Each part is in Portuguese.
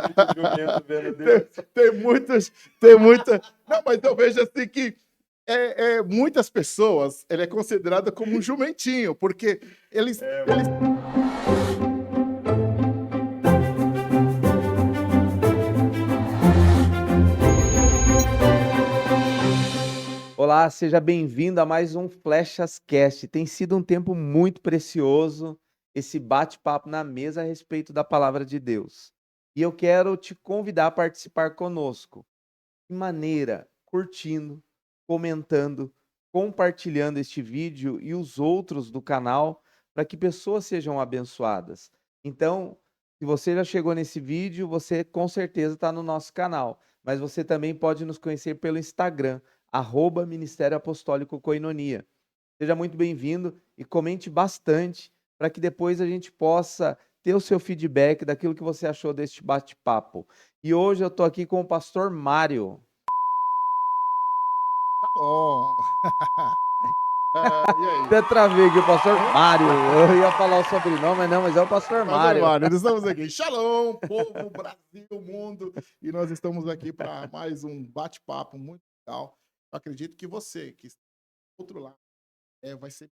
Fica jumento vendo Tem, Deus. tem muitas. Não, mas eu vejo assim que muitas pessoas, ele é considerado como um jumentinho, porque eles, eles Olá, seja bem-vindo a mais um Flechas Cast. Tem sido um tempo muito precioso esse bate-papo na mesa a respeito da palavra de Deus. E eu quero te convidar a participar conosco. De maneira, curtindo, comentando, compartilhando este vídeo e os outros do canal para que pessoas sejam abençoadas. Então, se você já chegou nesse vídeo, você com certeza está no nosso canal, mas você também pode nos conhecer pelo Instagram, @Ministério Apostólico Koinonia. Seja muito bem-vindo e comente bastante para que depois a gente possa ter o seu feedback daquilo que você achou deste bate-papo. E hoje eu estou aqui com o pastor Mário. Tá bom. E aí? Até travei aqui, o pastor Mário. Eu ia falar o sobrenome, mas não, mas é o pastor Mário. Nós estamos aqui. Shalom, povo, Brasil, mundo. E nós estamos aqui para mais um bate-papo muito legal. Eu acredito que você, que está do outro lado, vai ser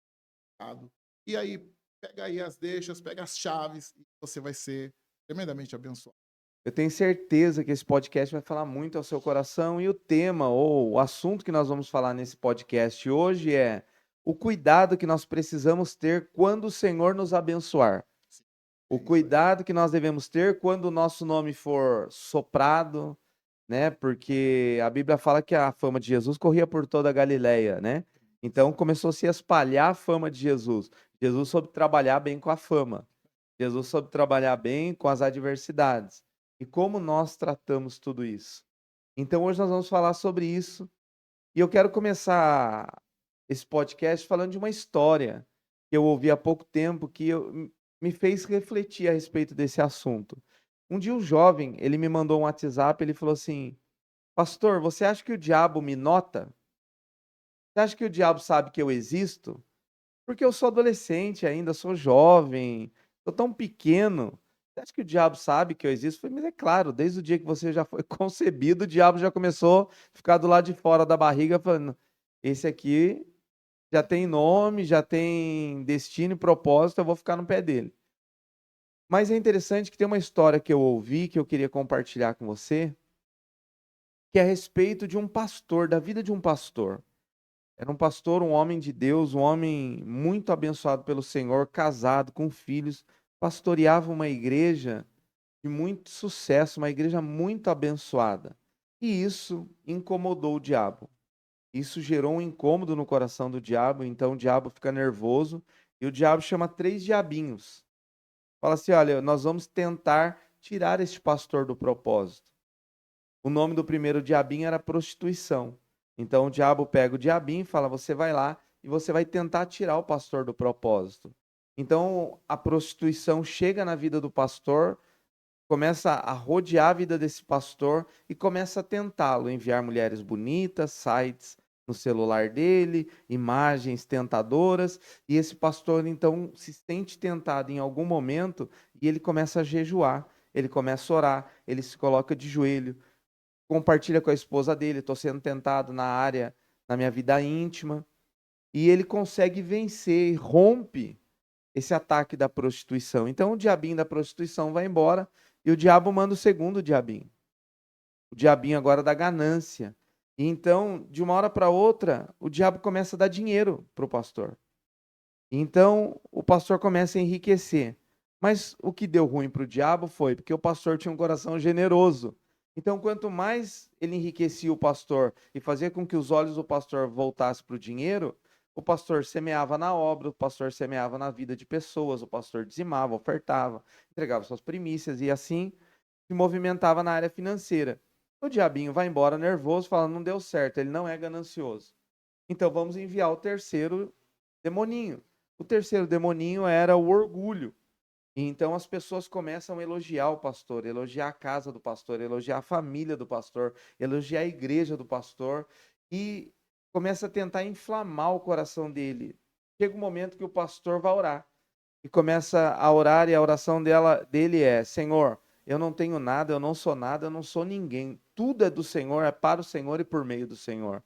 beneficiado. E aí, pega aí as deixas, pega as chaves, e você vai ser tremendamente abençoado. Eu tenho certeza que esse podcast vai falar muito ao seu coração e o tema ou o assunto que nós vamos falar nesse podcast hoje é o cuidado que nós precisamos ter quando o Senhor nos abençoar. O cuidado que nós devemos ter quando o nosso nome for soprado, né? Porque a Bíblia fala que a fama de Jesus corria por toda a Galileia, né? Então começou a se espalhar a fama de Jesus. Jesus soube trabalhar bem com a fama. Jesus soube trabalhar bem com as adversidades. E como nós tratamos tudo isso? Então hoje nós vamos falar sobre isso. E eu quero começar esse podcast falando de uma história que eu ouvi há pouco tempo que me fez refletir a respeito desse assunto. Um dia um jovem, ele me mandou um WhatsApp, ele falou assim: "Pastor, você acha que o diabo me nota? Você acha que o diabo sabe que eu existo? Porque eu sou adolescente ainda, sou jovem, sou tão pequeno. Você acha que o diabo sabe que eu existo?" Eu falei: "Mas é claro, desde o dia que você já foi concebido, o diabo já começou a ficar do lado de fora da barriga falando: esse aqui já tem nome, já tem destino e propósito, eu vou ficar no pé dele." Mas é interessante que tem uma história que eu ouvi, que eu queria compartilhar com você, que é a respeito de um pastor, da vida de um pastor. Era um pastor, um homem de Deus, um homem muito abençoado pelo Senhor, casado, com filhos, pastoreava uma igreja de muito sucesso, uma igreja muito abençoada. E isso incomodou o diabo. Isso gerou um incômodo no coração do diabo, então o diabo fica nervoso e o diabo chama 3 diabinhos. Fala assim: "Olha, nós vamos tentar tirar este pastor do propósito." O nome do primeiro diabinho era prostituição. Então o diabo pega o diabinho e fala: "Você vai lá e você vai tentar tirar o pastor do propósito." Então a prostituição chega na vida do pastor, começa a rodear a vida desse pastor e começa a tentá-lo, enviar mulheres bonitas, sites no celular dele, imagens tentadoras, e esse pastor então se sente tentado em algum momento e ele começa a jejuar, ele começa a orar, ele se coloca de joelho, compartilha com a esposa dele: "Estou sendo tentado na minha vida íntima." E ele consegue vencer, rompe esse ataque da prostituição. Então o diabinho da prostituição vai embora e o diabo manda o segundo diabinho. O diabinho agora da ganância. E então, de uma hora para outra, o diabo começa a dar dinheiro para o pastor. Então o pastor começa a enriquecer. Mas o que deu ruim para o diabo foi porque o pastor tinha um coração generoso. Então, quanto mais ele enriquecia o pastor e fazia com que os olhos do pastor voltassem para o dinheiro, o pastor semeava na obra, o pastor semeava na vida de pessoas, o pastor dizimava, ofertava, entregava suas primícias e assim se movimentava na área financeira. O diabinho vai embora nervoso, falando: "Não deu certo, ele não é ganancioso. Então vamos enviar o terceiro demoninho." O terceiro demoninho era o orgulho. E então as pessoas começam a elogiar o pastor, elogiar a casa do pastor, elogiar a família do pastor, elogiar a igreja do pastor e começa a tentar inflamar o coração dele. Chega um momento que o pastor vai orar e começa a orar e a oração dele é: "Senhor, eu não tenho nada, eu não sou nada, eu não sou ninguém. Tudo é do Senhor, é para o Senhor e por meio do Senhor.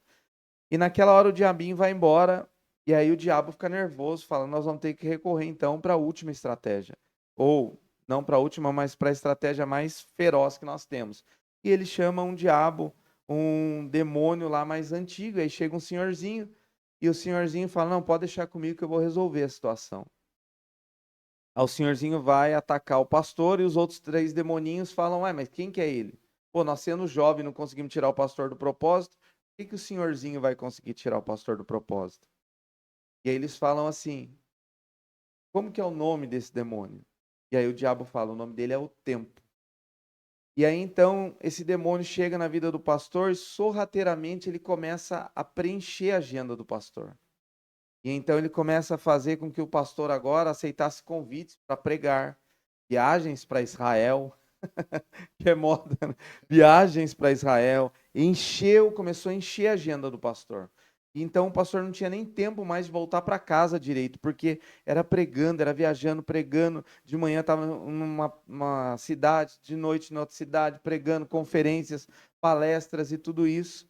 E naquela hora o diabinho vai embora, e aí o diabo fica nervoso, fala: nós vamos ter que recorrer então para a última estratégia. Ou, não para a última, mas para a estratégia mais feroz que nós temos. E ele chama um diabo, um demônio lá mais antigo, aí chega um senhorzinho, e o senhorzinho fala: não, pode deixar comigo que eu vou resolver a situação. Aí o senhorzinho vai atacar o pastor e os outros 3 demoninhos falam: ué, mas quem que é ele? Pô, nós sendo jovem não conseguimos tirar o pastor do propósito, por que o senhorzinho vai conseguir tirar o pastor do propósito? E aí eles falam assim: como que é o nome desse demônio? E aí o diabo fala: o nome dele é o tempo. E aí então esse demônio chega na vida do pastor e sorrateiramente ele começa a preencher a agenda do pastor. E então ele começa a fazer com que o pastor agora aceitasse convites para pregar, viagens para Israel, que é moda, né? Viagens para Israel, começou a encher a agenda do pastor. E então o pastor não tinha nem tempo mais de voltar para casa direito, porque era pregando, era viajando, pregando. De manhã estava numa cidade, de noite em outra cidade, pregando, conferências, palestras e tudo isso.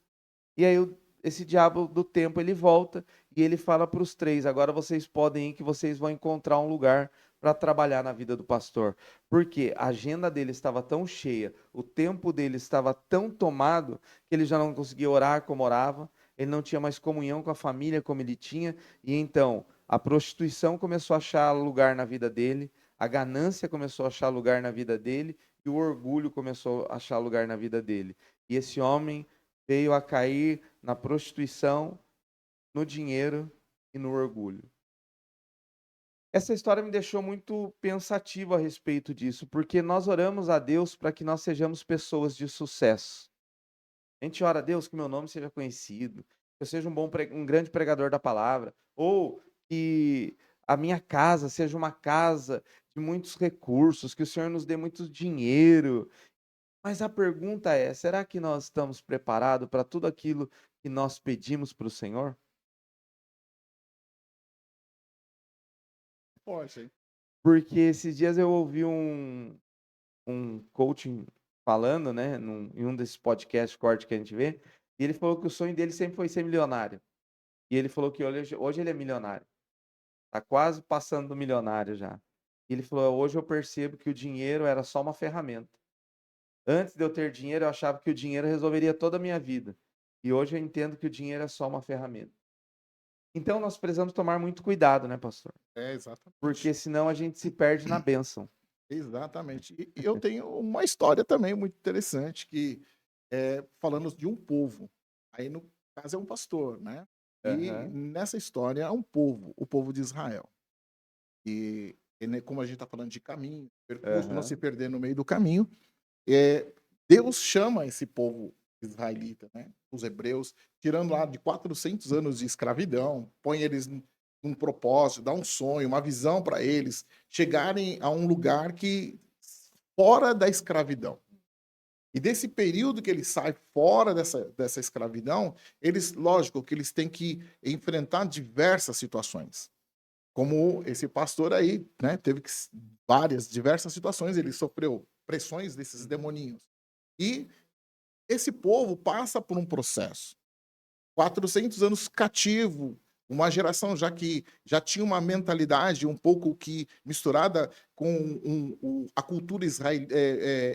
E aí esse diabo do tempo ele volta e ele fala para os 3: agora vocês podem ir que vocês vão encontrar um lugar para trabalhar na vida do pastor. Porque a agenda dele estava tão cheia, o tempo dele estava tão tomado que ele já não conseguia orar como orava, ele não tinha mais comunhão com a família como ele tinha, e então a prostituição começou a achar lugar na vida dele, a ganância começou a achar lugar na vida dele e o orgulho começou a achar lugar na vida dele. E esse homem veio a cair na prostituição, no dinheiro e no orgulho. Essa história me deixou muito pensativo a respeito disso, porque nós oramos a Deus para que nós sejamos pessoas de sucesso. A gente ora a Deus que meu nome seja conhecido, que eu seja um grande pregador da palavra, ou que a minha casa seja uma casa de muitos recursos, que o Senhor nos dê muito dinheiro. Mas a pergunta é: será que nós estamos preparados para tudo aquilo que nós pedimos para o Senhor? Pode, hein? Porque esses dias eu ouvi um coaching falando, né, em um desses podcasts corte que a gente vê, e ele falou que o sonho dele sempre foi ser milionário. E ele falou que hoje ele é milionário. Tá quase passando do milionário já. E ele falou: hoje eu percebo que o dinheiro era só uma ferramenta. Antes de eu ter dinheiro, eu achava que o dinheiro resolveria toda a minha vida. E hoje eu entendo que o dinheiro é só uma ferramenta. Então nós precisamos tomar muito cuidado, né, pastor? É, exatamente. Porque senão a gente se perde na bênção. Exatamente. E eu tenho uma história também muito interessante que falando de um povo. Aí, no caso, é um pastor, né? E Aham, nessa história é um povo, o povo de Israel. E né, como a gente está falando de caminho, percurso, não se aham, perder no meio do caminho, é, Deus chama esse povo israelita, né? Os hebreus, tirando lá de 400 anos de escravidão, põe eles num propósito, dá um sonho, uma visão para eles chegarem a um lugar que fora da escravidão. E desse período que ele sai fora dessa escravidão, eles, lógico, que eles têm que enfrentar diversas situações. Como esse pastor aí, né, teve várias, diversas situações, ele sofreu pressões desses demoninhos. E esse povo passa por um processo. 400 anos cativo, uma geração já que já tinha uma mentalidade um pouco que misturada com a cultura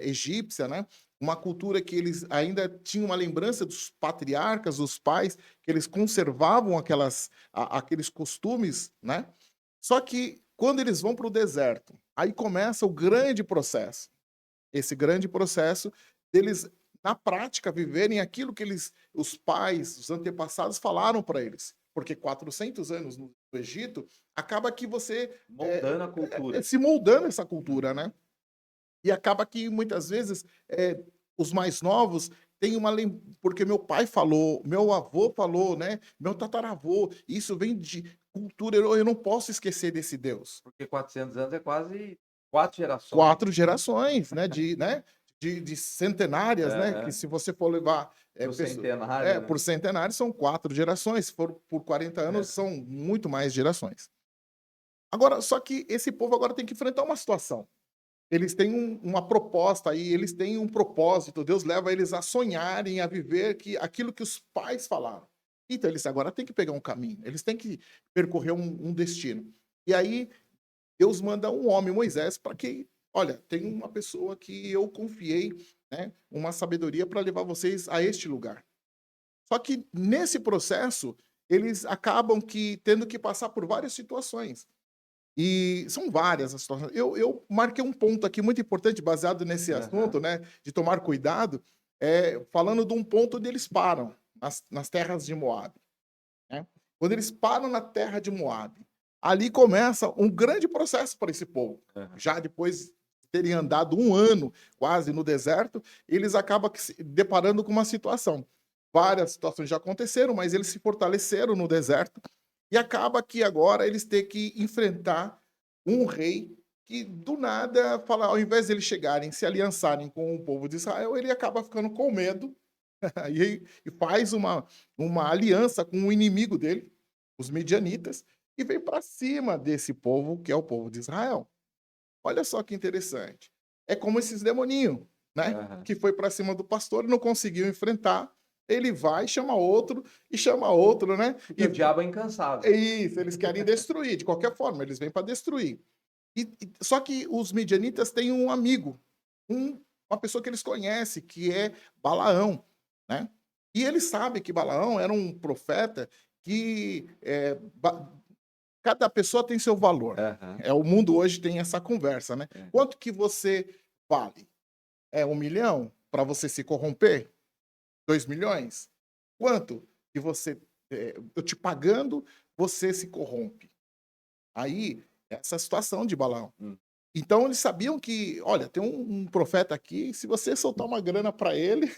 egípcia, né? Uma cultura que eles ainda tinham uma lembrança dos patriarcas, dos pais, que eles conservavam aqueles costumes, né? Só que quando eles vão para o deserto, aí começa o grande processo. Esse grande processo deles, na prática, viverem aquilo que os pais, os antepassados falaram para eles. Porque 400 anos no Egito, acaba que você moldando a cultura. se moldando essa cultura, né? E acaba que muitas vezes os mais novos têm porque meu pai falou, meu avô falou, né? Meu tataravô, isso vem de cultura, eu não posso esquecer desse Deus. Porque 400 anos é quase 4 gerações. 4 gerações, de centenárias, né, que Aham. se você for levar, Pro centenário, né? por centenários são 4 gerações, se for por 40 anos É. são muito mais gerações. Agora, só que esse povo agora tem que enfrentar uma situação. eles têm uma proposta aí, eles têm um propósito, Deus leva eles a sonharem, a viver aquilo que os pais falaram. Então eles agora têm que pegar um caminho, eles têm que percorrer um destino. E aí Deus manda um homem, Moisés, para que, olha, tem uma pessoa que eu confiei, né, uma sabedoria para levar vocês a este lugar. Só que nesse processo, eles acabam tendo que passar por várias situações. E são várias as situações. Eu marquei um ponto aqui muito importante, baseado nesse Aham. assunto, né, de tomar cuidado, falando de um ponto onde eles param, nas terras de Moabe, né? Quando eles param na terra de Moabe, ali começa um grande processo para esse povo. Aham. Já depois de terem andado um ano quase no deserto, eles acabam se deparando com uma situação. Várias situações já aconteceram, mas eles se fortaleceram no deserto e acaba que agora eles têm que enfrentar um rei que do nada fala, ao invés de eles chegarem, se aliançarem com o povo de Israel, ele acaba ficando com medo e faz uma aliança com o inimigo dele, os midianitas, e vem para cima desse povo que é o povo de Israel. Olha só que interessante. É como esses demoninhos, né? Aham. Que foi para cima do pastor e não conseguiu enfrentar. Ele vai, chama outro, né? Porque o diabo é incansável. É isso, eles querem destruir, de qualquer forma, eles vêm para destruir. Só que os midianitas têm um amigo, uma pessoa que eles conhecem, que é Balaão, né? E eles sabem que Balaão era um profeta que cada pessoa tem seu valor. Aham. O mundo hoje tem essa conversa, né? É. Quanto que você vale? É 1 milhão para você se corromper? 2 milhões? Quanto que você, eu te pagando, você se corrompe? Aí, essa situação de Balaão. Hum. Então eles sabiam que, olha, tem um profeta aqui, se você soltar uma grana para ele,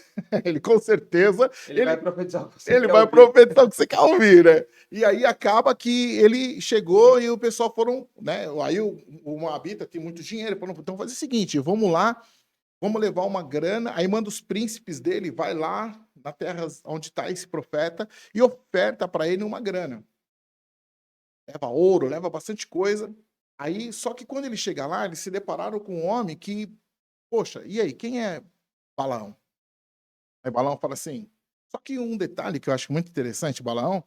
ele com certeza, Ele vai ele profetizar o que você ele quer vai ouvir. profetizar o que você quer ouvir, né. E aí acaba que ele chegou e o pessoal foram, né, aí o moabita tem muito dinheiro, falou: "Então faz o seguinte, vamos lá, vamos levar uma grana", aí manda os príncipes dele, vai lá na terra onde está esse profeta e oferta para ele uma grana. Leva ouro, leva bastante coisa. Aí, só que quando ele chega lá, eles se depararam com um homem que, poxa, e aí, quem é Balaão? Aí Balaão fala assim, só que um detalhe que eu acho muito interessante, Balaão,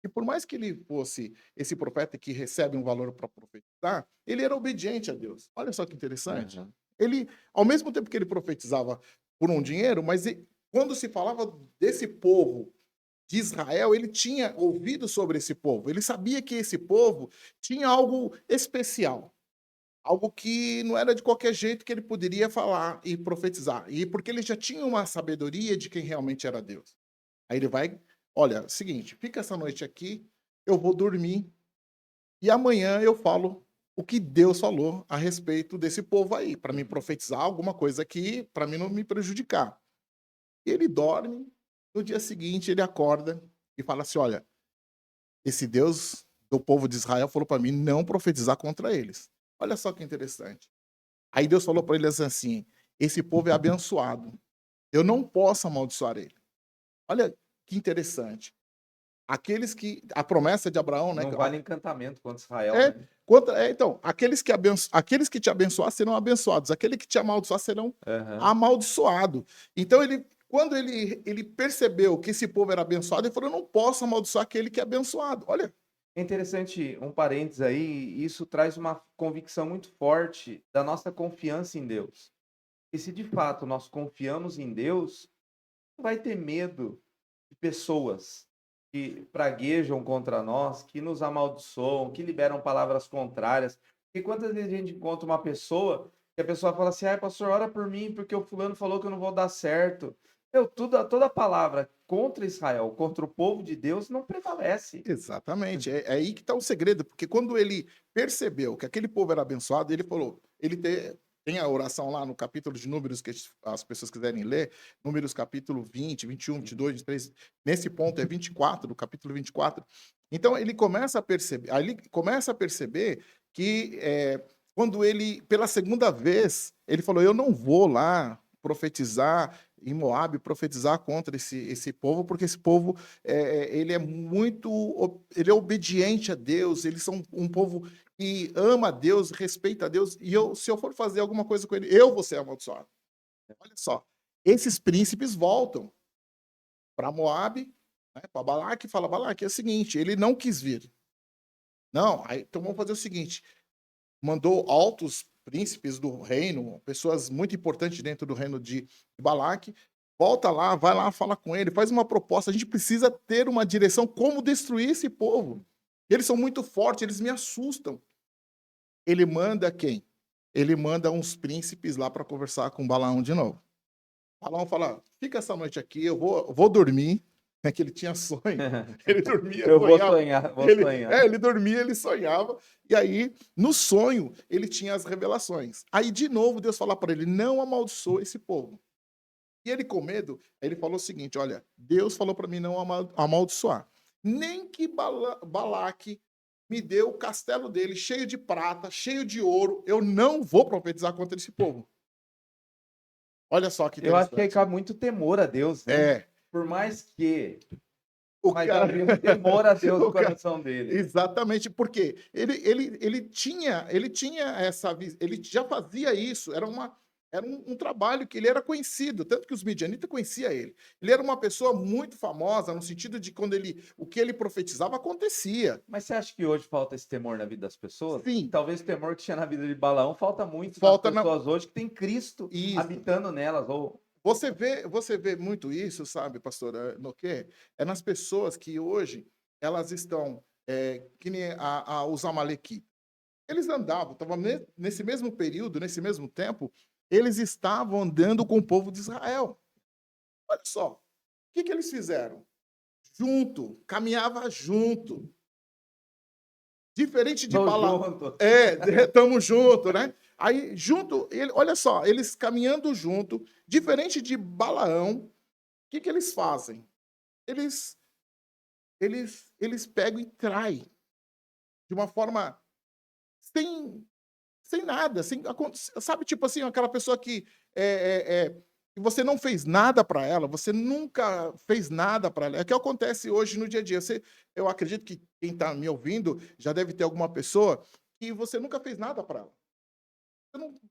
que por mais que ele fosse esse profeta que recebe um valor para profetizar, ele era obediente a Deus. Olha só que interessante. Aham. Ele, ao mesmo tempo que ele profetizava por um dinheiro, mas quando se falava desse povo de Israel, ele tinha ouvido sobre esse povo. Ele sabia que esse povo tinha algo especial, algo que não era de qualquer jeito que ele poderia falar e profetizar. E porque ele já tinha uma sabedoria de quem realmente era Deus. Aí ele vai, olha, seguinte, fica essa noite aqui, eu vou dormir e amanhã eu falo o que Deus falou a respeito desse povo aí, para me Uhum. profetizar alguma coisa aqui, para mim não me prejudicar. Ele dorme, no dia seguinte ele acorda e fala assim: "Olha, esse Deus do povo de Israel falou para mim não profetizar contra eles". Olha só que interessante. Aí Deus falou para eles assim: "Esse povo é abençoado, eu não posso amaldiçoar ele". Olha que interessante. Aqueles que a promessa de Abraão, né, Não vale encantamento contra Israel, é, né? então, aqueles que te abençoar serão abençoados, aquele que te amaldiçoar serão Aham. amaldiçoado. Então quando ele percebeu que esse povo era abençoado, ele falou: "Eu não posso amaldiçoar aquele que é abençoado". Olha, É interessante, um parênteses aí, isso traz uma convicção muito forte da nossa confiança em Deus. E se de fato nós confiamos em Deus, não vai ter medo de pessoas que praguejam contra nós, que nos amaldiçoam, que liberam palavras contrárias. E quantas vezes a gente encontra uma pessoa que a pessoa fala assim: ai, pastor, ora por mim, porque o fulano falou que eu não vou dar certo. Toda palavra contra Israel, contra o povo de Deus, não prevalece. exatamente, é aí que está o segredo, porque quando ele percebeu que aquele povo era abençoado, ele falou, tem a oração lá no capítulo de Números, que as pessoas quiserem ler, Números capítulo 20, 21, 22, 23, nesse ponto é 24, do capítulo 24. Então ele começa a perceber, aí ele começa a perceber que quando ele, pela segunda vez, ele falou: "Eu não vou lá profetizar em Moabe profetizar contra esse povo, porque esse povo ele é ele é obediente a Deus, eles são um povo que ama a Deus, respeita a Deus, e se eu for fazer alguma coisa com ele, eu vou ser amaldiçoado. Olha só, esses príncipes voltam para Moabe, né, para Balaque, e fala, Balaque, é o seguinte, ele não quis vir. Não, aí, então vamos fazer o seguinte, mandou altos príncipes do reino, pessoas muito importantes dentro do reino de Balaque, volta lá, vai lá, fala com ele, faz uma proposta, a gente precisa ter uma direção como destruir esse povo. Eles são muito fortes, eles me assustam. Ele manda quem? Ele manda uns príncipes lá para conversar com Balaão de novo. Balaão fala, fica essa noite aqui, eu vou dormir, é que ele tinha sonho, ele dormia, Eu vou sonhava. sonhar, vou sonhar. Ele dormia, ele sonhava, e aí, no sonho, ele tinha as revelações. Aí, de novo, Deus fala para ele, não amaldiçoa esse povo. E ele, com medo, ele falou o seguinte, olha, Deus falou para mim não amaldiçoar. Nem que Balaque me deu o castelo dele cheio de prata, cheio de ouro, eu não vou profetizar contra esse povo. Olha só que Eu acho que aí interessante. cabe muito temor a Deus, né? É, Por mais que... o Mas cara... havia um temor a Deus no o cara- coração dele. Exatamente, porque ele tinha ele já fazia isso, era um trabalho que ele era conhecido, tanto que os midianitas conheciam ele. Ele era uma pessoa muito famosa, no sentido de quando o que ele profetizava acontecia. Mas você acha que hoje falta esse temor na vida das pessoas? Sim. Talvez o temor que tinha na vida de Balaão falta muito Falta nas pessoas hoje que tem Cristo Isso. habitando nelas. Ou... Você vê muito isso, sabe, pastora, no quê? É nas pessoas que hoje elas estão, que nem os amalequitas. Eles andavam, estavam nesse mesmo período, nesse mesmo tempo, eles estavam andando com o povo de Israel. Olha só, o que eles fizeram? Junto, caminhava junto. Diferente de Balaão. junto. Estamos junto, né? Aí, junto, olha só, eles caminhando junto, diferente de Balaão, o que eles fazem? Eles pegam e traem de uma forma sem nada, sabe, tipo assim, aquela pessoa que você não fez nada para ela, você nunca fez nada para ela. É o que acontece hoje no dia a dia. Eu acredito que quem está me ouvindo já deve ter alguma pessoa que você nunca fez nada para ela.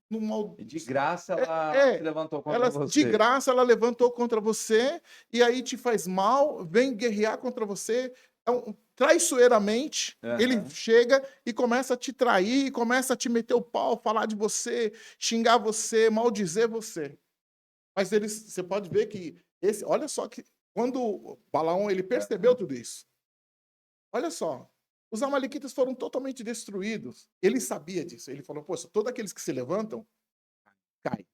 Você E de graça ela se levantou contra você. De graça ela levantou contra você e aí te faz mal, vem guerrear contra você. Traiçoeiramente, ele chega e começa a te trair, começa a te meter o pau, falar de você, xingar você, maldizer você. Mas você pode ver que olha só que quando Balaão ele percebeu tudo isso. Olha só, os amalequitas foram totalmente destruídos. Ele sabia disso. Ele falou: "Poxa, todos aqueles que se levantam caem".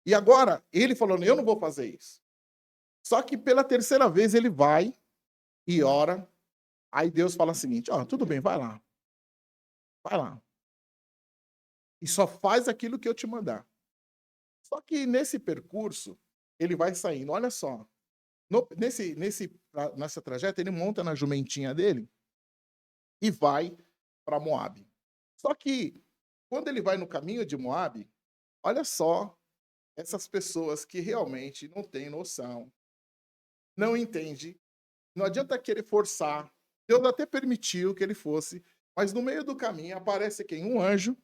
E agora ele falou: "Eu não vou fazer isso". Só que pela terceira vez ele vai e ora. Aí Deus fala o seguinte: "Ó, tudo bem, vai lá. Vai lá. E só faz aquilo que eu te mandar". Só que nesse percurso, ele vai saindo. Olha só, nessa trajeto, ele monta na jumentinha dele e vai para Moabe. Só que, quando ele vai no caminho de Moabe, olha só essas pessoas que realmente não têm noção, não entendem, não adianta querer forçar. Deus até permitiu que ele fosse, mas no meio do caminho aparece quem? Um anjo,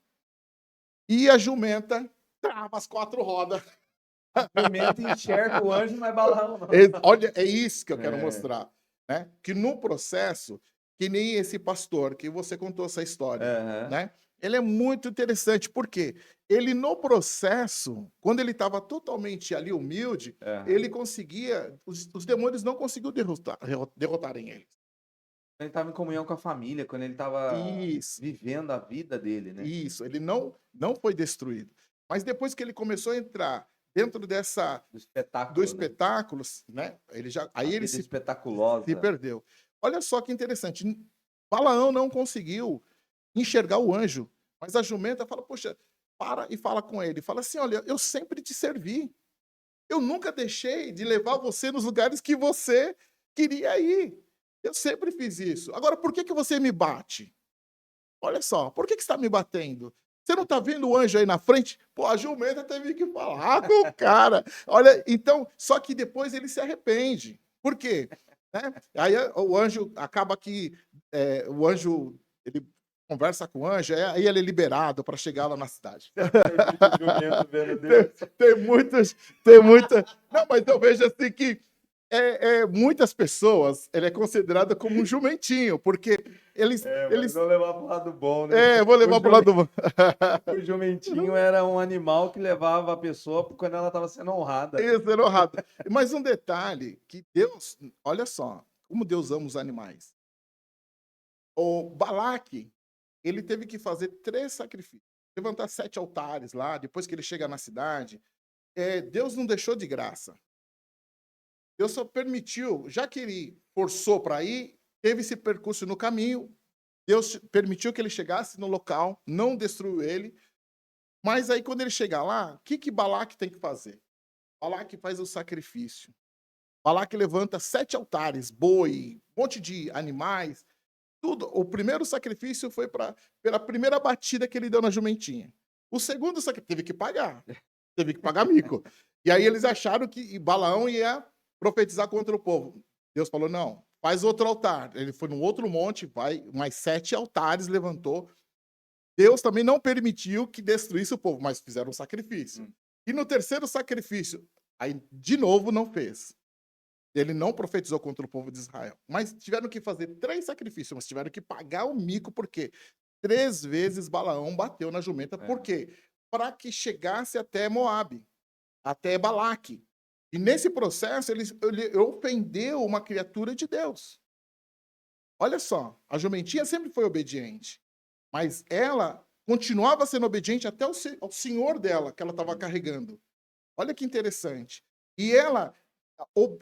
e a jumenta trava as 4 rodas. A jumenta enxerga o anjo, não é Balaão, não. Olha, é isso que eu quero mostrar, né? Que no processo, que nem esse pastor que você contou essa história, né? Ele é muito interessante, porque ele no processo, quando ele estava totalmente ali humilde, ele conseguia, os demônios não conseguiam derrotarem ele. Ele estava em comunhão com a família, quando ele estava vivendo a vida dele, né? Isso, ele não foi destruído. Mas depois que ele começou a entrar dentro do espetáculo, né? Ele se perdeu. Olha só que interessante. Balaão não conseguiu enxergar o anjo, mas a jumenta fala: "Poxa, para e fala com ele. Fala assim: olha, eu sempre te servi. Eu nunca deixei de levar você nos lugares que você queria ir. Eu sempre fiz isso. Agora, por que você me bate? Olha só, por que você está me batendo? Você não tá vendo o anjo aí na frente? Pô, a jumenta teve que falar com o cara. Olha, então, só que depois ele se arrepende. Por quê? Né? Aí o anjo acaba que o anjo ele conversa com o anjo, aí ele é liberado para chegar lá na cidade. Tem muitas, tem muita. Não, mas eu vejo assim que muitas pessoas, ele é considerado como um jumentinho, porque eles vou levar pro lado bom, né? vou levar pro lado do. O jumentinho era um animal que levava a pessoa quando ela estava sendo honrada. Isso, era honrado. Mas um detalhe que Deus, olha só, como Deus ama os animais. O Balaque, ele teve que fazer 3 sacrifícios, levantar 7 altares lá, depois que ele chega na cidade. Deus não deixou de graça. Deus só permitiu, já que ele forçou para ir, teve esse percurso no caminho, Deus permitiu que ele chegasse no local, não destruiu ele, mas aí quando ele chegar lá, o que Balaque tem que fazer? Balaque faz o sacrifício. Balaque levanta 7 altares, boi, um monte de animais, tudo. O primeiro sacrifício foi pela primeira batida que ele deu na jumentinha. O segundo sacrifício teve que pagar mico. E aí eles acharam que Balaão ia profetizar contra o povo. Deus falou, não, faz outro altar. Ele foi num outro monte, vai, mais 7 altares levantou. Deus também não permitiu que destruísse o povo, mas fizeram um sacrifício. E no terceiro sacrifício, aí de novo não fez. Ele não profetizou contra o povo de Israel. Mas tiveram que fazer 3 sacrifícios, mas tiveram que pagar o mico, porque 3 vezes Balaão bateu na jumenta. Por quê? Para que chegasse até Moabe, até Balaque. E nesse processo, ele ofendeu uma criatura de Deus. Olha só, a jumentinha sempre foi obediente, mas ela continuava sendo obediente até ao senhor dela, que ela estava carregando. Olha que interessante. E ela,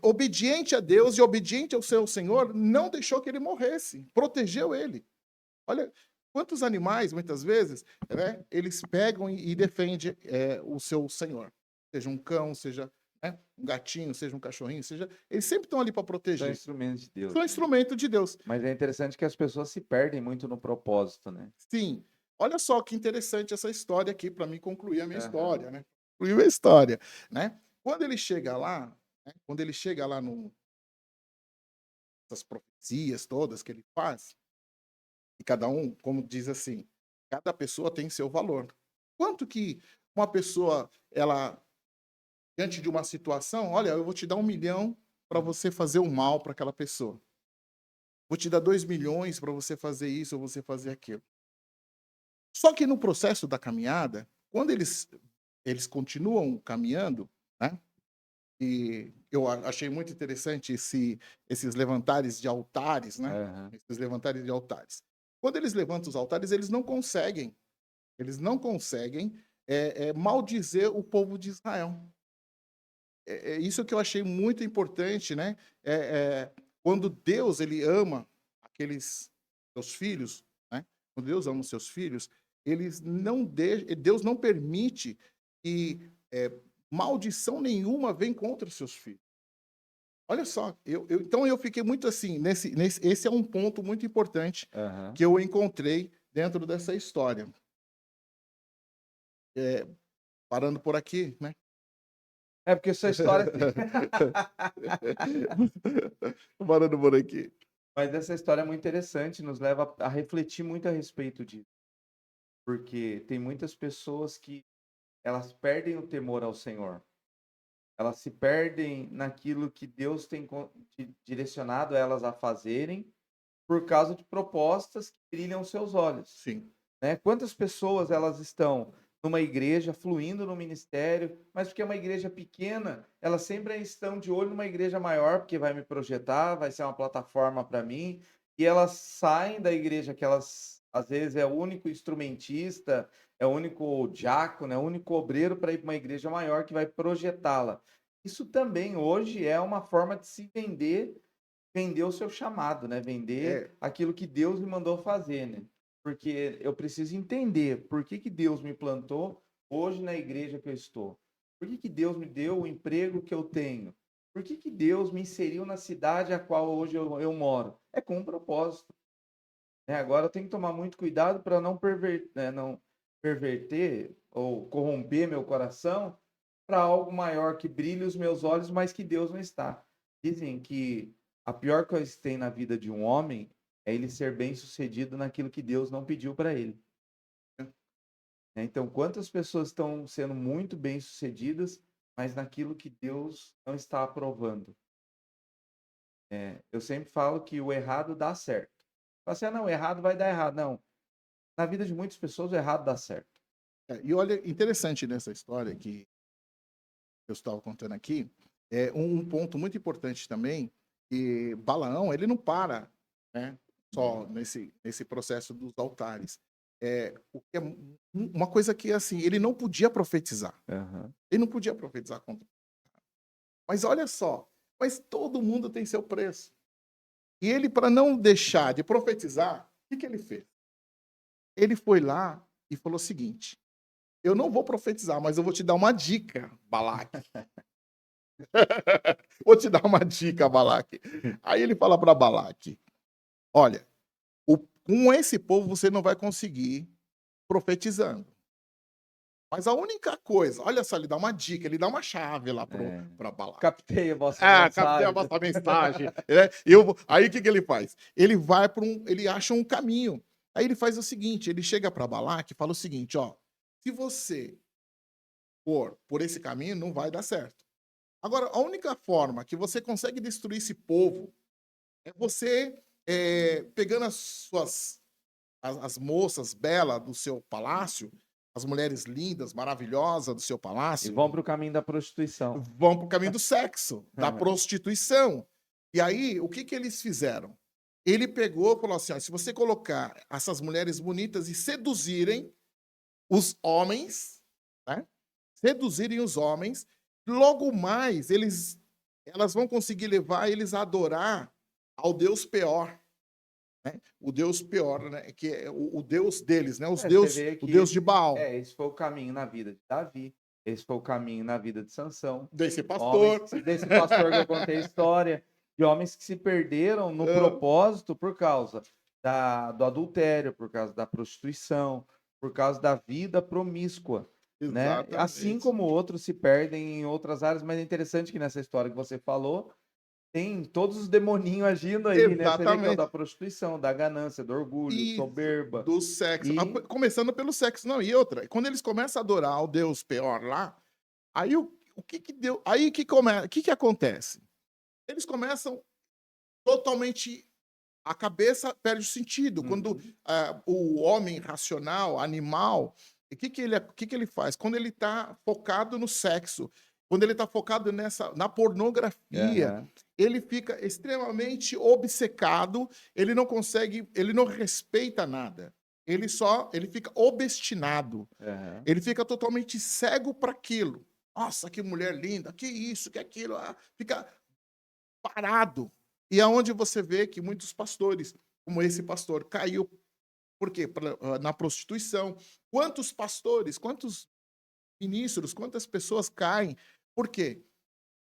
obediente a Deus e obediente ao seu Senhor, não deixou que ele morresse, protegeu ele. Olha, quantos animais, muitas vezes, né, eles pegam e defendem o seu Senhor. Seja um cão, seja um gatinho, seja um cachorrinho, eles sempre estão ali para São proteger. instrumentos de Deus. São instrumento de Deus. Mas é interessante que as pessoas se perdem muito no propósito, né? Sim. Olha só que interessante essa história aqui, para mim concluir a minha história, né? Concluir a história, né? Quando ele chega lá, essas profecias todas que ele faz, e cada um, como diz assim, cada pessoa tem seu valor. Quanto que uma pessoa, ela, diante de uma situação, olha, eu vou te dar 1 milhão para você fazer o mal para aquela pessoa. Vou te dar 2 milhões para você fazer isso ou você fazer aquilo. Só que no processo da caminhada, quando eles continuam caminhando, né? E eu achei muito interessante esses levantares de altares, né? Esses levantares de altares. Quando eles levantam os altares, eles não conseguem maldizer o povo de Israel. É isso que eu achei muito importante, né? Quando Deus ele ama aqueles seus filhos, né? Quando Deus ama os seus filhos, Deus não permite que maldição nenhuma venha contra os seus filhos. Olha só, então eu fiquei muito assim, esse é um ponto muito importante que eu encontrei dentro dessa história. Parando por aqui, né? É porque essa história. Parando por aqui. Mas essa história é muito interessante, nos leva a refletir muito a respeito disso. Porque tem muitas pessoas que elas perdem o temor ao Senhor. Elas se perdem naquilo que Deus tem direcionado elas a fazerem por causa de propostas que brilham seus olhos. Sim. Né? Quantas pessoas elas estão numa igreja, fluindo no ministério, mas porque é uma igreja pequena, elas sempre estão de olho numa igreja maior, porque vai me projetar, vai ser uma plataforma para mim, e elas saem da igreja que elas, às vezes, é o único instrumentista, é o único diácono, é o único obreiro para ir para uma igreja maior que vai projetá-la. Isso também, hoje, é uma forma de se vender o seu chamado, né? Vender aquilo que Deus me mandou fazer, né? Porque eu preciso entender por que Deus me plantou hoje na igreja que eu estou. Por que Deus me deu o emprego que eu tenho? Por que Deus me inseriu na cidade a qual hoje eu moro? É com um propósito. Agora eu tenho que tomar muito cuidado para não perverter, né? perverter ou corromper meu coração para algo maior que brilhe os meus olhos, mas que Deus não está. Dizem que a pior coisa que tem na vida de um homem é ele ser bem-sucedido naquilo que Deus não pediu para ele. Né? Então, quantas pessoas estão sendo muito bem-sucedidas, mas naquilo que Deus não está aprovando? Eu sempre falo que o errado dá certo. Fala assim, não, o errado vai dar errado. Não, na vida de muitas pessoas o errado dá certo. E olha, interessante nessa história que eu estava contando aqui, é um ponto muito importante também, que Balaão, ele não para, né, só nesse processo dos altares. O que é uma coisa que, assim, ele não podia profetizar. Aham. Ele não podia profetizar contra. Mas olha só, mas todo mundo tem seu preço. E ele, para não deixar de profetizar, o que ele fez? Ele foi lá e falou o seguinte: eu não vou profetizar, mas eu vou te dar uma dica, Balaque. Vou te dar uma dica, Balaque. Aí ele fala para Balaque: olha, com esse povo você não vai conseguir profetizando. Mas a única coisa, olha só, ele dá uma dica, ele dá uma chave lá para Balaque. Captei a vossa Captei a mensagem. vossa mensagem. Aí o que ele faz? Ele vai ele acha um caminho. Aí ele faz o seguinte: ele chega para Balaque e fala o seguinte: ó, se você for por esse caminho, não vai dar certo. Agora, a única forma que você consegue destruir esse povo é você pegando as moças belas do seu palácio, as mulheres lindas, maravilhosas do seu E palácio, vão para o caminho da prostituição. vão para o caminho do sexo, da prostituição. E aí, o que eles fizeram? Ele pegou e falou assim: ó, se você colocar essas mulheres bonitas e seduzirem os homens, né? Seduzirem os homens, logo mais elas vão conseguir levar eles a adorar ao Deus Peor, né? O Deus Peor, né? Que é o Deus deles, né? Você vê O que Deus de Baal. esse foi o caminho na vida de Davi, esse foi o caminho na vida de Sansão. Desse Homens pastor. desse pastor que eu contei a história, de homens que se perderam no propósito por causa do adultério, por causa da prostituição, por causa da vida promíscua, né? Assim Exatamente. como outros se perdem em outras áreas, mas é interessante que nessa história que você falou, tem todos os demoninhos agindo aí, né? Você vê que é o da Exatamente. prostituição, da ganância, do orgulho, Isso, soberba. do sexo. E Começando pelo sexo. Não, e outra, quando eles começam a adorar o Deus Peor lá, aí o que que deu? Aí o que acontece? Eles começam totalmente. A cabeça perde o sentido. Quando o homem racional, animal, o que ele faz? Quando ele está focado no sexo, quando ele está focado na pornografia, Aham, ele fica extremamente obcecado, ele não consegue, ele não respeita nada. Ele fica obstinado. aham. Ele fica totalmente cego para aquilo. Nossa, que mulher linda, que isso, que aquilo. Fica parado. E aonde você vê que muitos pastores, como esse pastor, caiu. Por quê? Na prostituição. Quantos pastores, quantos ministros, quantas pessoas caem? Por quê?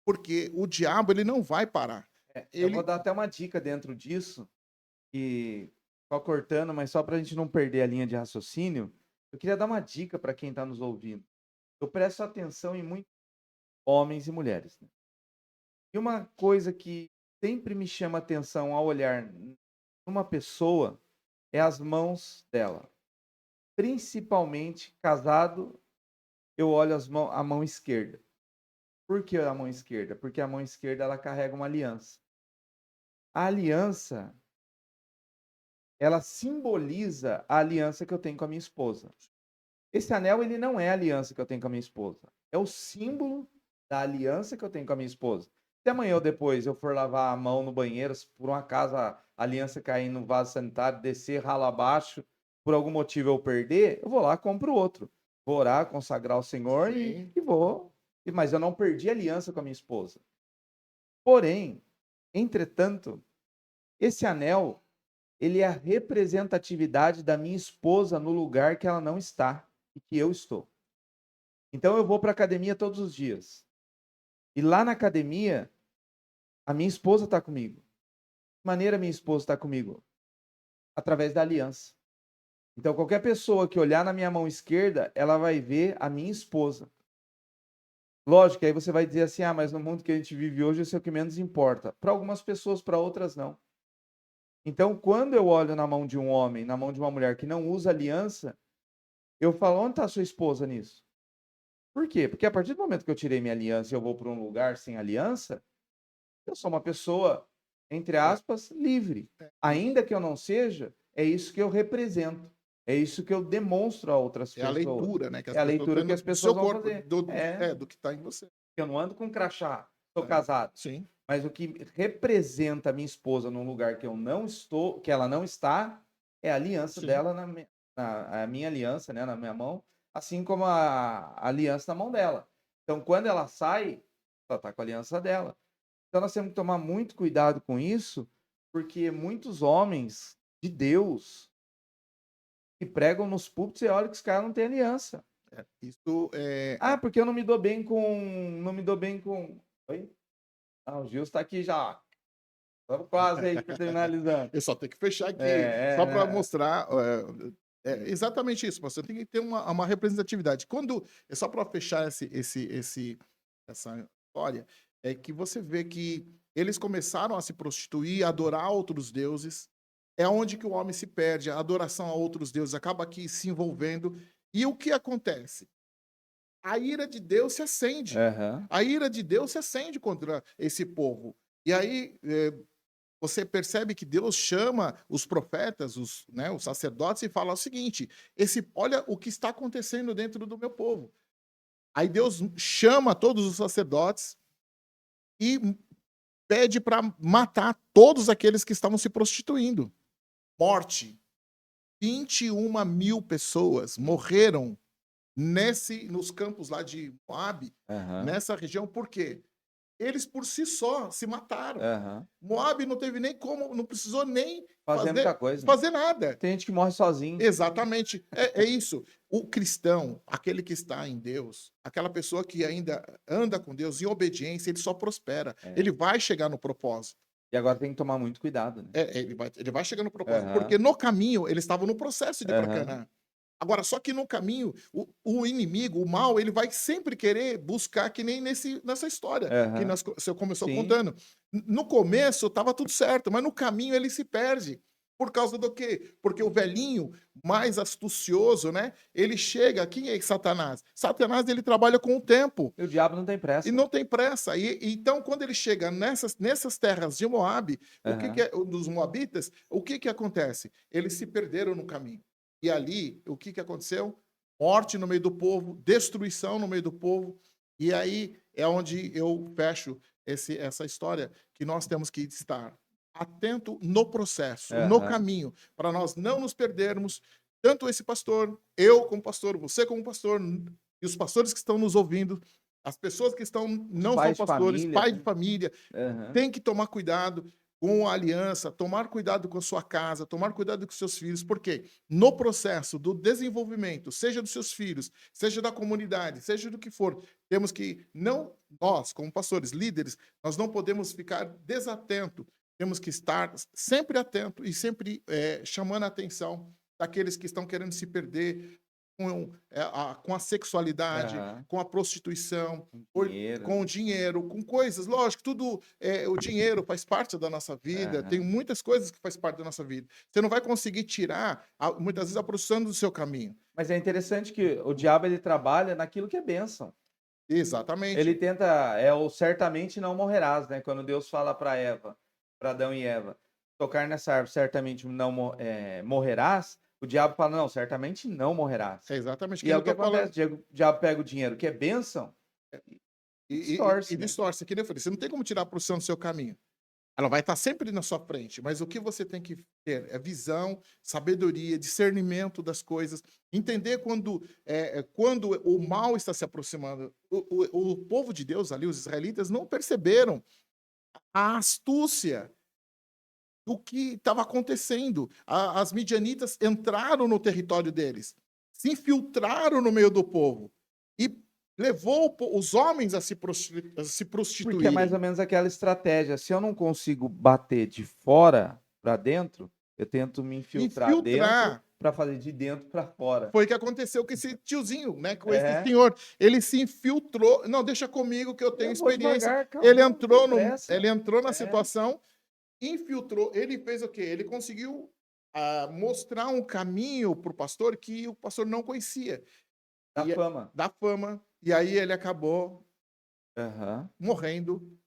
Porque o diabo ele não vai parar. Eu vou Ele dar até uma dica dentro disso, que só cortando, mas só para a gente não perder a linha de raciocínio, eu queria dar uma dica para quem está nos ouvindo. Eu presto atenção em muitos homens e mulheres, né? E uma coisa que sempre me chama atenção ao olhar numa pessoa é as mãos dela. Principalmente casado, eu olho a mão esquerda. Por que a mão esquerda? Porque a mão esquerda ela carrega uma aliança. A aliança, ela simboliza a aliança que eu tenho com a minha esposa. Esse anel, ele não é a aliança que eu tenho com a minha esposa. É o símbolo da aliança que eu tenho com a minha esposa. Se amanhã ou depois eu for lavar a mão no banheiro, se por um acaso a aliança cair no vaso sanitário, descer ralo abaixo, por algum motivo eu perder, eu vou lá e compro outro. Vou orar, consagrar ao Senhor sim, e vou. Mas eu não perdi a aliança com a minha esposa. Porém, entretanto, esse anel, ele é a representatividade da minha esposa no lugar que ela não está e que eu estou. Então eu vou para a academia todos os dias. E lá na academia, a minha esposa está comigo. De que maneira minha esposa está comigo? Através da aliança. Então, qualquer pessoa que olhar na minha mão esquerda, ela vai ver a minha esposa. Lógico, aí você vai dizer assim, mas no mundo que a gente vive hoje, isso é o que menos importa. Para algumas pessoas, para outras não. Então, quando eu olho na mão de um homem, na mão de uma mulher que não usa aliança, eu falo, onde está sua esposa nisso? Por quê? Porque a partir do momento que eu tirei minha aliança e eu vou para um lugar sem aliança, eu sou uma pessoa, entre aspas, livre. Ainda que eu não seja, é isso que eu represento. É isso que eu demonstro a outras É a pessoas. leitura, né? Que as É a pessoas leitura têm que as do seu pessoas vão corpo, fazer. do que está em você. Eu não ando com crachá, sou É, casado. sim, Mas o que representa a minha esposa num lugar que eu não estou, que ela não está, é a aliança sim. dela a minha aliança, né, na minha mão, assim como a aliança na mão dela. Então, quando ela sai, ela está com a aliança dela. Então, nós temos que tomar muito cuidado com isso, porque muitos homens de Deus que pregam nos púlpitos e olha que os caras não têm aliança. Isso é. Porque eu não me dou bem com. Não me dou bem com. Oi? O Gil está aqui já. Estamos quase aí finalizando. Eu só tenho que fechar aqui, só para Né? mostrar. Exatamente isso. Você tem que ter uma representatividade. Quando é só para fechar essa história, é que você vê que eles começaram a se prostituir, a adorar outros deuses. É onde que o homem se perde, a adoração a outros deuses acaba aqui se envolvendo. E o que acontece? A ira de Deus se acende. Aham. A ira de Deus se acende contra esse povo. E aí você percebe que Deus chama os profetas, os sacerdotes, e fala o seguinte: olha o que está acontecendo dentro do meu povo. Aí Deus chama todos os sacerdotes e pede para matar todos aqueles que estavam se prostituindo. Morte. 21.000 pessoas morreram nos campos lá de Moabe, Aham. nessa região, por quê? Eles por si só se mataram. Aham. Moabe não teve nem como, não precisou nem Fazer muita coisa. fazer nada. Tem gente que morre sozinho. Exatamente. É isso. O cristão, aquele que está em Deus, aquela pessoa que ainda anda com Deus em obediência, ele só prospera. Ele vai chegar no propósito. E agora tem que tomar muito cuidado, né? Ele vai chegar no propósito. Aham. Porque no caminho, eles estavam no processo de ir para Aham. Canaã. Agora, só que no caminho, o inimigo, o mal, ele vai sempre querer buscar, que nem nessa história que Aham. você começou Sim. contando. No começo estava tudo certo, mas no caminho ele se perde. Por causa do quê? Porque o velhinho, mais astucioso, né? Ele chega, quem é Satanás? Satanás, ele trabalha com o tempo. E o diabo não tem pressa. E não tem pressa. Então, quando ele chega nessas terras de Moabe, dos moabitas, o que acontece? Eles se perderam no caminho. E ali, o que aconteceu? Morte no meio do povo, destruição no meio do povo. E aí é onde eu fecho essa história, que nós temos que estar atento no processo, no caminho, para nós não nos perdermos. Tanto esse pastor, eu como pastor, você como pastor, e os pastores que estão nos ouvindo, as pessoas que não são pastores, pai de família, tem que tomar cuidado com a aliança, tomar cuidado com a sua casa, tomar cuidado com os seus filhos, porque no processo do desenvolvimento, seja dos seus filhos, seja da comunidade, seja do que for, temos que, nós, como pastores, líderes, nós não podemos ficar desatento, temos que estar sempre atento e sempre chamando a atenção daqueles que estão querendo se perder com a sexualidade, com a prostituição, com o dinheiro, com coisas, lógico, tudo, o dinheiro faz parte da nossa vida, tem muitas coisas que faz parte da nossa vida. Você não vai conseguir tirar, muitas vezes, a prostituição do seu caminho. Mas é interessante que o diabo, ele trabalha naquilo que é bênção. Exatamente. Ele tenta, o certamente não morrerás, né? Quando Deus fala para Adão e Eva, tocar nessa árvore, certamente não morrerás. O diabo fala, não, certamente não morrerás. É exatamente. E é o que acontece, o diabo pega o dinheiro, que é bênção, e distorce. Distorce, que nem eu falei, você não tem como tirar a prostituição do seu caminho. Ela vai estar sempre na sua frente, mas o que você tem que ter é visão, sabedoria, discernimento das coisas, entender quando o mal está se aproximando. O povo de Deus ali, os israelitas, não perceberam a astúcia do que estava acontecendo. As midianitas entraram no território deles, se infiltraram no meio do povo e levou os homens a se prostituírem. Porque é mais ou menos aquela estratégia. Se eu não consigo bater de fora para dentro, eu tento me infiltrar dentro para fazer de dentro para fora. Foi o que aconteceu com esse tiozinho, né? Com esse É. senhor. Ele se infiltrou. Não, deixa comigo que eu tenho Eu vou experiência. devagar, Ele calma, não tem entrou, pressa. ele entrou na É. situação, infiltrou. Ele fez o quê? Ele conseguiu mostrar um caminho para o pastor que o pastor não conhecia. Da E fama. da fama. E aí ele acabou Aham. morrendo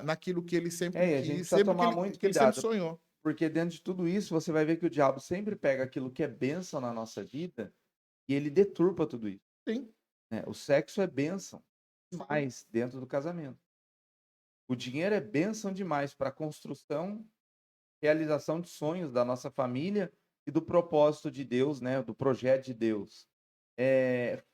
naquilo que ele sempre É, e a gente quis, precisa tomar muito que ele sempre cuidado, sonhou. porque dentro de tudo isso você vai ver que o diabo sempre pega aquilo que é bênção na nossa vida e ele deturpa tudo isso, Sim. né? O sexo é bênção Sim. demais dentro do casamento. O dinheiro é bênção demais para a construção, realização de sonhos da nossa família e do propósito de Deus, né? Do projeto de Deus.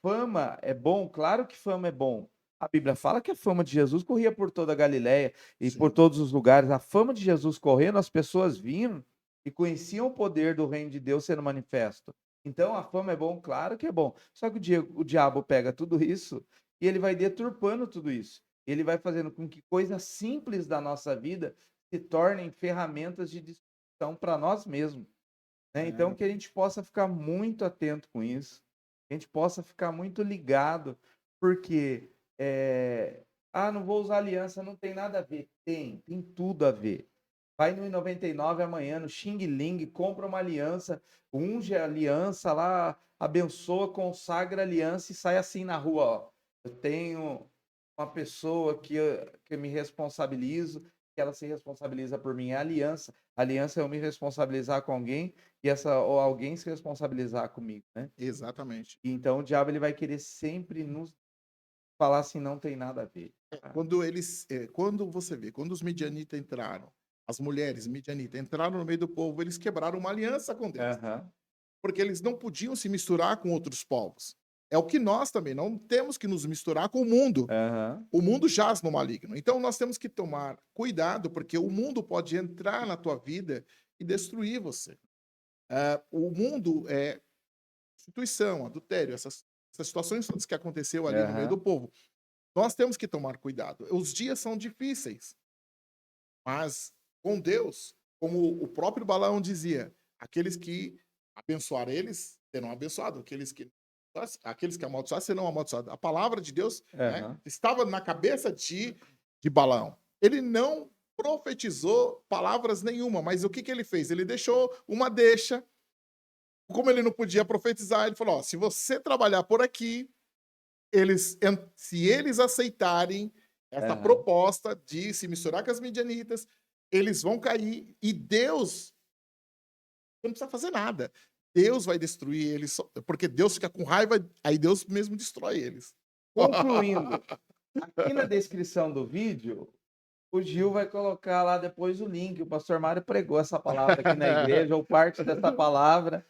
Fama é bom? Claro que fama é bom. A Bíblia fala que a fama de Jesus corria por toda a Galiléia e por Sim. todos os lugares. A fama de Jesus correndo, as pessoas vinham e conheciam o poder do reino de Deus sendo manifesto. Então, a fama é bom? Claro que é bom. Só que o diabo pega tudo isso e ele vai deturpando tudo isso. Ele vai fazendo com que coisas simples da nossa vida se tornem ferramentas de destruição para nós mesmos, né? Então, que a gente possa ficar muito atento com isso, que a gente possa ficar muito ligado, porque, não vou usar aliança, não tem nada a ver. Tem tudo a ver. Vai no I99 amanhã, no Xing Ling, compra uma aliança, unge a aliança lá, abençoa, consagra a aliança e sai assim na rua, ó. Eu tenho uma pessoa que eu me responsabilizo, que ela se responsabiliza por mim. É aliança. Aliança é eu me responsabilizar com alguém e ou alguém se responsabilizar comigo, né? Exatamente. E então o diabo ele vai querer sempre nos falar assim, não tem nada a ver. Quando você vê, quando os midianitas entraram, as mulheres midianitas entraram no meio do povo, eles quebraram uma aliança com Deus, Aham. porque eles não podiam se misturar com outros povos. É o que nós também não temos que nos misturar com o mundo. Aham. O mundo jaz no maligno. Então nós temos que tomar cuidado, porque o mundo pode entrar na tua vida e destruir você. O mundo é prostituição, adultério, essas situações todas que aconteceu ali no meio do Aham. povo. Nós temos que tomar cuidado. Os dias são difíceis, mas com Deus, como o próprio Balaão dizia, aqueles que abençoar eles serão abençoados, aqueles que amaldiçoar serão amaldiçoados. A palavra de Deus, né, Aham. estava na cabeça de Balaão. Ele não profetizou palavras nenhuma, mas o que, que ele fez? Ele deixou uma deixa. Como ele não podia profetizar, ele falou: ó, se você trabalhar por aqui, se eles aceitarem essa Aham. proposta de se misturar com as midianitas, eles vão cair e Deus não precisa fazer nada. Deus vai destruir eles, porque Deus fica com raiva, aí Deus mesmo destrói eles. Concluindo, aqui na descrição do vídeo, o Gil vai colocar lá depois o link. O pastor Mário pregou essa palavra aqui na igreja, ou parte dessa palavra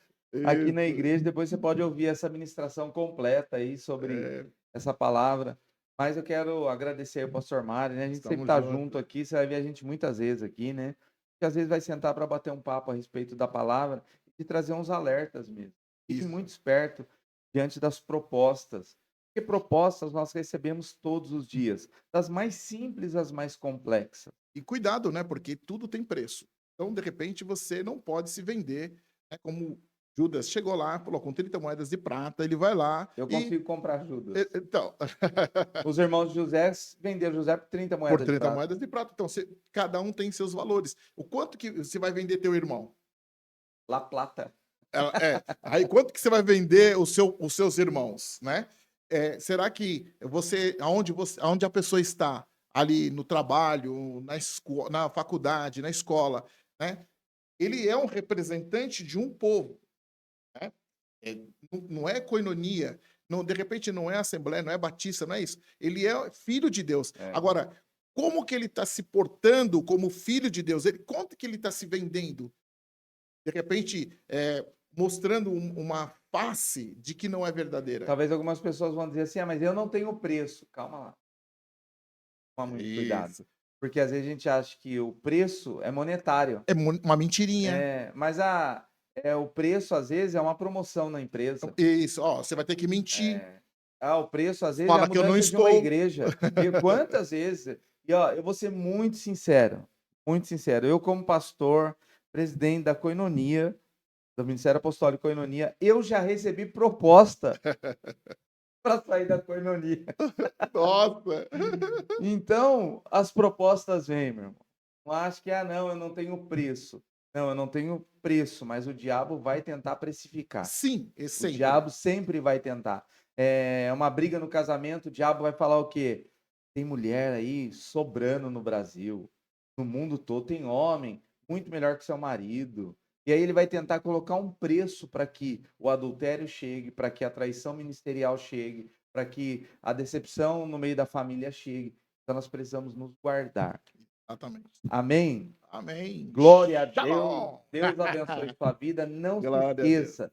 aqui na Isso. igreja. Depois você pode ouvir essa ministração completa aí sobre É, essa palavra. Mas eu quero agradecer ao pastor Mário, né? A gente sempre estamos tá juntos. junto aqui, você vai ver a gente muitas vezes aqui, né? Que às vezes vai sentar para bater um papo a respeito da palavra e trazer uns alertas mesmo. Fique Isso. muito esperto diante das propostas. Porque propostas nós recebemos todos os dias, das mais simples às mais complexas. E cuidado, né? Porque tudo tem preço. Então, de repente, você não pode se vender, né? Como Judas chegou lá, falou com 30 moedas de prata, ele vai lá Eu e. consigo comprar Judas. Então, Os irmãos de José venderam José por 30 por moedas de 30 prata. moedas de prata. Então, cada um tem seus valores. O quanto que você vai vender teu irmão? La Plata. Aí quanto que você vai vender os seus irmãos, né? Será que aonde a pessoa está, ali no trabalho, na faculdade, na escola, né? Ele é um representante de um povo, né? Não é coinonia, não, de repente não é assembleia, não é batista, não é isso. Ele é filho de Deus. É. Agora, como que ele está se portando como filho de Deus? Quanto que ele está se vendendo? De repente, mostrando uma face de que não é verdadeira. Talvez algumas pessoas vão dizer assim, mas eu não tenho preço. Calma lá. Toma muito cuidado. Isso. Porque às vezes a gente acha que o preço é monetário. É uma mentirinha. Mas o preço, às vezes, é uma promoção na empresa. Isso, ó, você vai ter que mentir. O preço, às vezes, é Fala a que eu não mudança de uma estou. igreja. E quantas vezes... E, ó, eu vou ser muito sincero. Muito sincero. Eu, como pastor, presidente da Coinonia, do Ministério Apostólico Koinonia, eu já recebi proposta para sair da Koinonia. Nossa! Então, as propostas vêm, meu irmão. Não acho que, não, eu não tenho preço. Não, eu não tenho preço, mas o diabo vai tentar precificar. Sim, O sempre. diabo sempre vai tentar. É uma briga no casamento, o diabo vai falar o quê? Tem mulher aí sobrando no Brasil. No mundo todo tem homem muito melhor que seu marido. E aí ele vai tentar colocar um preço para que o adultério chegue, para que a traição ministerial chegue, para que a decepção no meio da família chegue. Então nós precisamos nos guardar. Exatamente. Amém? Amém. Glória a Deus. Shalom. Deus abençoe sua vida. Não se Glória a Deus. esqueça,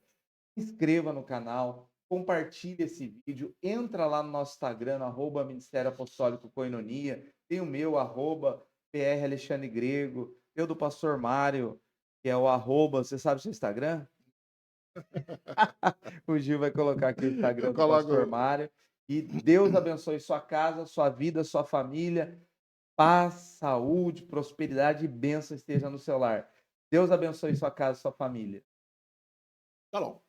se inscreva no canal, compartilhe esse vídeo, entra lá no nosso Instagram, no @Ministério Apostólico Koinonia, tem o meu, @PR Alexandre Grego, tem o do Pastor Mário, que é o você sabe o seu Instagram? O Gil vai colocar aqui o Instagram Eu do Pastor coloco. Mário. E Deus abençoe sua casa, sua vida, sua família. Paz, saúde, prosperidade e bênção esteja no seu lar. Deus abençoe sua casa, sua família. Shalom.